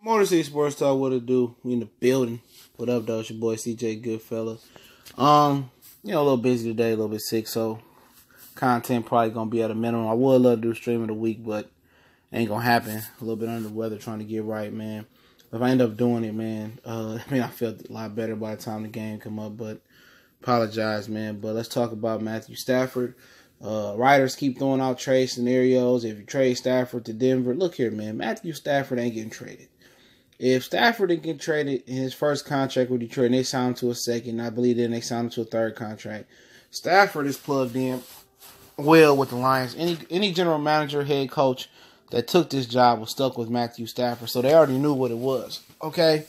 Motor City Sports Talk, what it do? We in the building. What up, though? It's your boy CJ Goodfella. A little busy today, a little bit sick, so content probably gonna be at a minimum. I would love to do stream of the week, but ain't gonna happen. A little bit under the weather, trying to get right, man. If I end up doing it, man, I felt a lot better by the time the game come up, but apologize, man. But let's talk about Matthew Stafford. Writers keep throwing out trade scenarios. If you trade Stafford to Denver, look here, man. Matthew Stafford ain't getting traded. If Stafford didn't get traded in his first contract with Detroit, and they signed him to a second, I believe then they signed him to a third contract. Stafford is plugged in well with the Lions. Any general manager, head coach that took this job was stuck with Matthew Stafford, so they already knew what it was. Okay,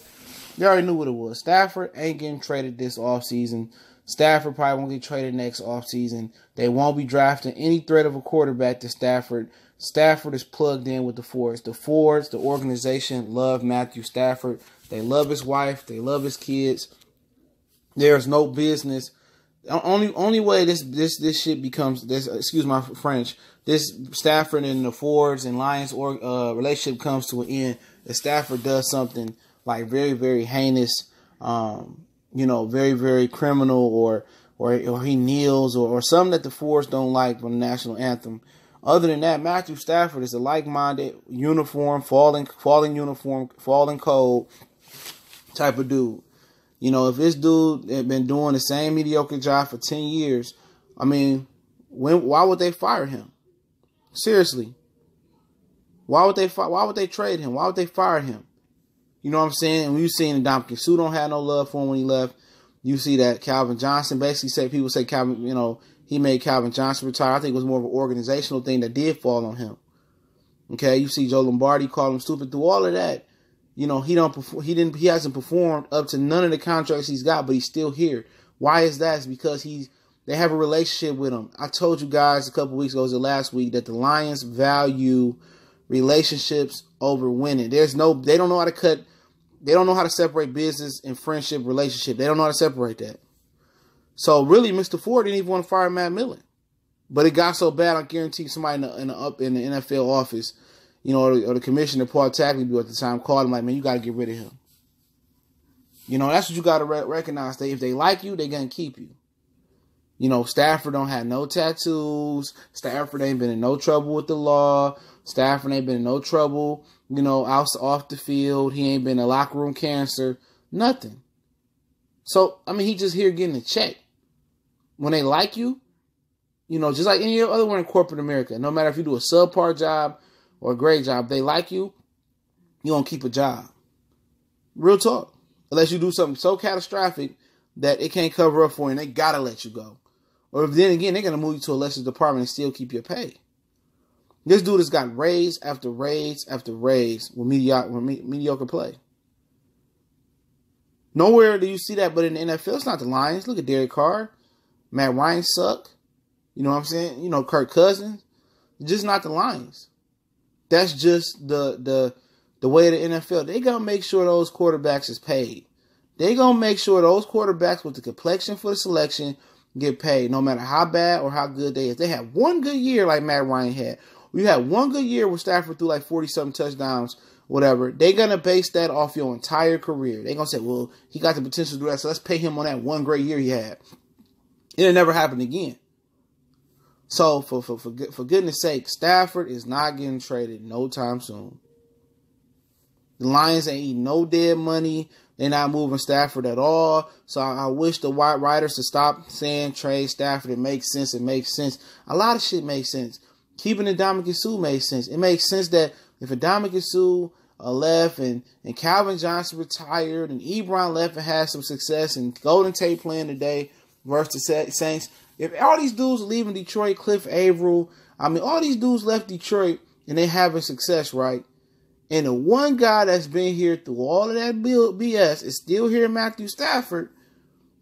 they already knew what it was. Stafford ain't getting traded this offseason. Stafford probably won't get traded next offseason. They won't be drafting any threat of a quarterback to Stafford. Stafford is plugged in with the Fords. The Fords, the organization, love Matthew Stafford. They love his wife. They love his kids. There's no business. Only way this shit becomes this. Excuse my French. This Stafford and the Fords and Lions relationship comes to an end if Stafford does something like very, very heinous. Very, very criminal, or he kneels, or something that the Fords don't like from the national anthem. Other than that, Matthew Stafford is a like-minded, falling cold type of dude. If this dude had been doing the same mediocre job for 10 years, why would they fire him? Seriously. Why would they trade him? Why would they fire him? You know what I'm saying? And we've seen Ndamukong Suh don't have no love for him when he left. You see that Calvin Johnson people say Calvin, he made Calvin Johnson retire. I think it was more of an organizational thing that did fall on him. Okay, you see Joe Lombardi call him stupid. Through all of that, he hasn't performed up to none of the contracts he's got, but he's still here. Why is that? It's because they have a relationship with him. I told you guys a couple weeks ago, was it last week, that the Lions value relationships over winning. They don't know how to cut. They don't know how to separate business and friendship relationship. They don't know how to separate that. So really, Mr. Ford didn't even want to fire Matt Millen, but it got so bad. I guarantee somebody in the NFL office, or the commissioner, Paul Tagliabue at the time, called him like, man, you got to get rid of him. That's what you got to recognize. If they like you, they're gonna keep you. Stafford don't have no tattoos. Stafford ain't been in no trouble with the law. Stafford ain't been in no trouble, off the field. He ain't been in locker room cancer. Nothing. So, he just here getting a check. When they like you, just like any other one in corporate America, no matter if you do a subpar job or a great job, they like you, you don't keep a job. Real talk. Unless you do something so catastrophic that it can't cover up for you and they got to let you go. Or if then again, they're going to move you to a lesser department and still keep your pay. This dude has got raise after raise after raise with mediocre play. Nowhere do you see that but in the NFL. It's not the Lions. Look at Derek Carr. Matt Ryan suck. You know what I'm saying? Kirk Cousins. Just not the Lions. That's just the way of the NFL. They going to make sure those quarterbacks is paid. They going to make sure those quarterbacks with the complexion for the selection get paid, no matter how bad or how good they is. They had one good year like Matt Ryan had. You had one good year where Stafford threw like 40-something touchdowns, whatever. They're going to base that off your entire career. They're going to say, well, he got the potential to do that, so let's pay him on that one great year he had. It'll never happen again. So, for goodness sake, Stafford is not getting traded no time soon. The Lions ain't eating no dead money. They're not moving Stafford at all. So I wish the white writers to stop saying trade Stafford. It makes sense. It makes sense. A lot of shit makes sense. Keeping Ndamukong Suh makes sense. It makes sense that if Ndamukong Suh left and Calvin Johnson retired and Ebron left and had some success and Golden Tate playing today versus the Saints, if all these dudes are leaving Detroit, Cliff Averill, all these dudes left Detroit and they having success, right? And the one guy that's been here through all of that BS is still here, Matthew Stafford,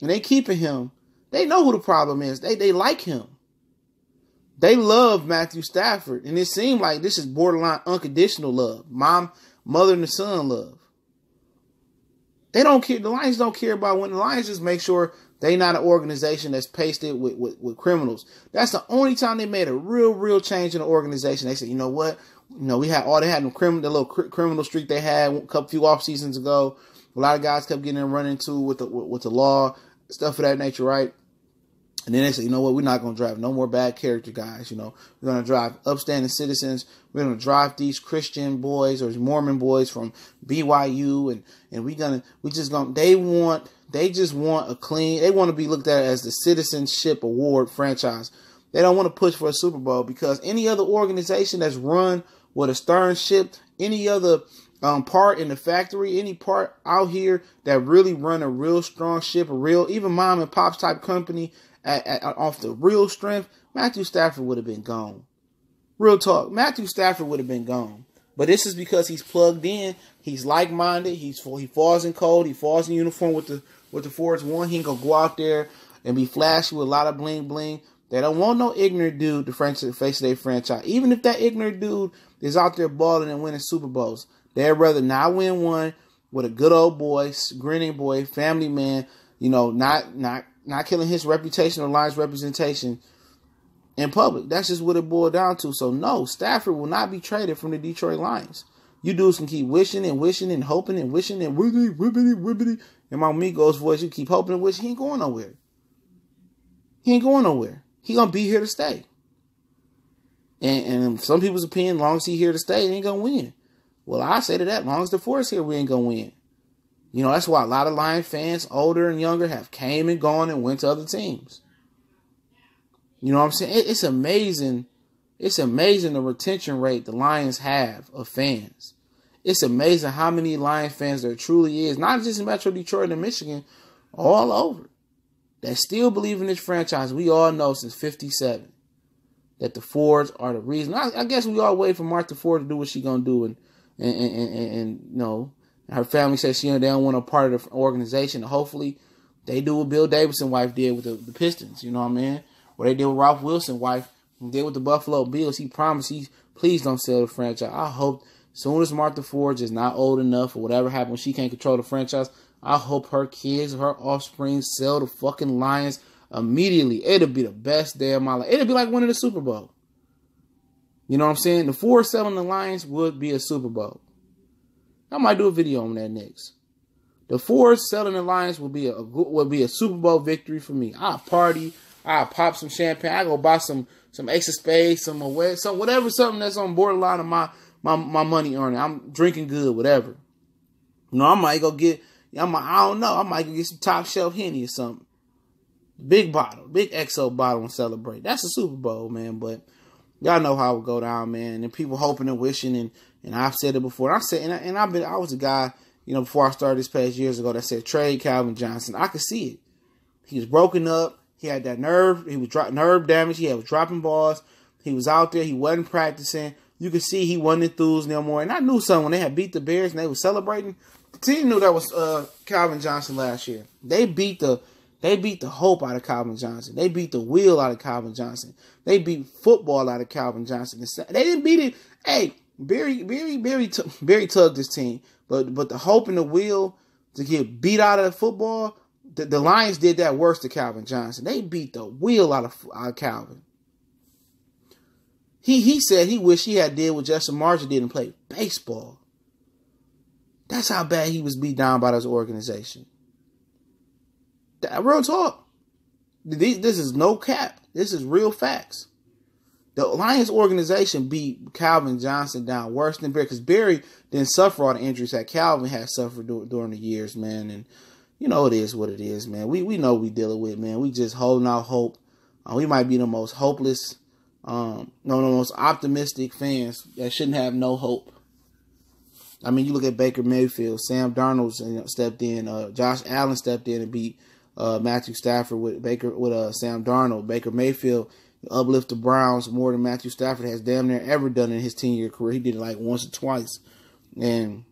and they keeping him. They know who the problem is. They like him. They love Matthew Stafford, and it seemed like this is borderline unconditional love. Mother and the son love. They don't care. The Lions don't care about when the Lions just make sure they not an organization that's pasted with criminals. That's the only time they made a real change in the organization. They said, you know what? You know, they had the little criminal streak they had a few off seasons ago. A lot of guys kept getting run into with the law, stuff of that nature, right? And then they said, you know what, we're not going to drive no more bad character guys. You know, we're going to drive upstanding citizens. We're going to drive these Christian boys or Mormon boys from BYU, they just want a clean. They want to be looked at as the Citizenship Award franchise. They don't want to push for a Super Bowl because any other organization that's run with a stern ship, any other part in the factory, any part out here that really run a real strong ship, even mom and pops type company off the real strength, Matthew Stafford would have been gone. Real talk, Matthew Stafford would have been gone. But this is because he's plugged in. He's like-minded. He falls in code. He falls in uniform with the Fords One. He ain't gonna go out there and be flashy with a lot of bling bling. They don't want no ignorant dude to face their franchise. Even if that ignorant dude is out there balling and winning Super Bowls, they'd rather not win one with a good old boy, grinning boy, family man. You know, not killing his reputation or Lions representation in public. That's just what it boiled down to. So no, Stafford will not be traded from the Detroit Lions. You dudes can keep wishing and wishing and hoping and wishing and wibbity. In my Migos voice, you keep hoping and wishing. He ain't going nowhere. He gonna be here to stay. And some people's opinion, as long as he here to stay, he ain't gonna win. Well, I say to that, as long as the Force here, we ain't gonna win. You know, that's why a lot of Lions fans, older and younger, have came and gone and went to other teams. You know what I'm saying? It's amazing. It's amazing the retention rate the Lions have of fans. It's amazing how many Lions fans there truly is, not just in Metro Detroit and Michigan, all over, that still believe in this franchise. We all know since 57 that the Fords are the reason. I guess we all wait for Martha Ford to do what she gonna do, and you know, her family says they don't want a part of the organization. Hopefully, they do what Bill Davidson's wife did with the Pistons. You know what I mean? What they did with Ralph Wilson's wife, did with the Buffalo Bills. He promised please don't sell the franchise. I hope as soon as Martha Ford is not old enough or whatever happened, she can't control the franchise, I hope her kids, her offspring sell the fucking Lions immediately. It'll be the best day of my life. It'll be like winning the Super Bowl. You know what I'm saying? The Fords selling the Lions would be a Super Bowl. I might do a video on that next. The Fords selling the Lions would be a Super Bowl victory for me. I'll party. I'll pop some champagne. I go buy some Ace of Spades, something that's on borderline of my money earning. I'm drinking good, whatever. You know, I might go get some top shelf Henny or something. Big bottle, big XO bottle and celebrate. That's a Super Bowl, man. But y'all know how it would go down, man. And people hoping and wishing, and I've said it before. I was a guy, you know, before I started this past years ago that said trade Calvin Johnson. I could see it. He was broken up. He had that nerve. He was nerve damage. He was dropping balls. He was out there. He wasn't practicing. You could see he wasn't enthused no more. And I knew something when they had beat the Bears and they were celebrating. The team knew that was Calvin Johnson last year. They beat the hope out of Calvin Johnson. They beat the will out of Calvin Johnson. They beat football out of Calvin Johnson. They didn't beat it. Hey, Barry tugged this team, but the hope and the will to get beat out of the football. The Lions did that worse to Calvin Johnson. They beat the wheel out of Calvin. He said he wished he had did what Justin Marshall did and played baseball. That's how bad he was beat down by this organization. Real talk. This is no cap. This is real facts. The Lions organization beat Calvin Johnson down worse than Barry, because Barry didn't suffer all the injuries that Calvin had suffered during the years, man. And you know, it is what it is, man. We know we dealing with, man. We just holding out hope. We might be the most hopeless, the most optimistic fans that shouldn't have no hope. I mean, you look at Baker Mayfield, Sam Darnold stepped in, Josh Allen stepped in and beat Matthew Stafford with Sam Darnold. Baker Mayfield uplift the Browns more than Matthew Stafford has damn near ever done in his 10-year career. He did it like once or twice, and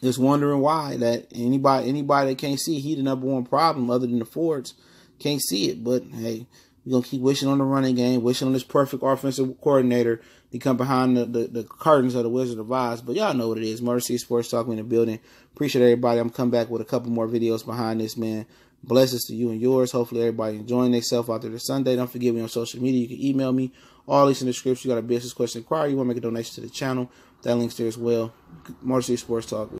just wondering why that anybody that can't see he the number one problem other than the Fords can't see it. But hey, we're gonna keep wishing on the running game, wishing on this perfect offensive coordinator He come behind the curtains of the Wizard of Oz. But y'all know what it is. Motor City Sports Talk, we in the building. Appreciate everybody. I'm coming back with a couple more videos behind this, man. Blessings to you and yours. Hopefully everybody enjoying themselves out there this Sunday. Don't forget me on social media. You can email me. All these in the description. You got a business question inquiry. You want to make a donation to the channel. That link's there as well. Motor City Sports Talk.